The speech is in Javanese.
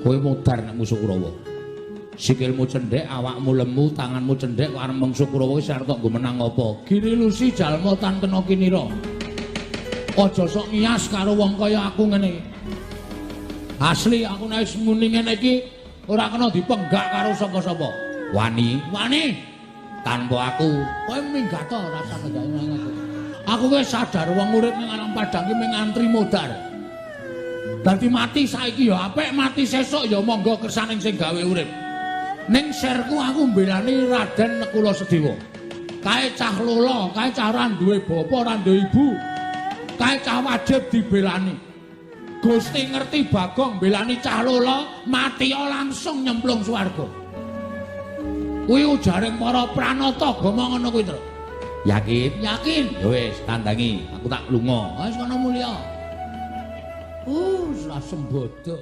Kowe mudar nek musuh Kurawa. Sikilmu cendhek, awakmu lemu, tanganmu cendhek karo arep mungsuh Kurawa wis arep nggo menang apa? Giri lusi jalma tan kena kinira. Aja sok ngias karo wong kaya aku ngene. Asli aku nek wis muni ngene iki ora kena dipenggak karo sapa-sapa. Wani, wani. Tanpa aku, kowe minggat to rasane gak enak aku. Aku wis sadar wong urip ning alam padang iki mung antri modar. Dadi mati saiki ya apik, mati sesuk ya monggo kersaning sing gawe urip. Ning serku aku mbelani Raden Nekula Sedewa. Kae cah lola, kae cah ora duwe bapa, ora duwe ibu. Kae cah wajib dibelani. Gusti ngerti Bagong belani cah lola, mati langsung nyemplung swarga. Kuwi ujaring para pranata agama ngono kuwi to. Yakin? Yakin. Ya wis, tandangi, aku tak lunga. Wis kono mulya. Ora sembodo.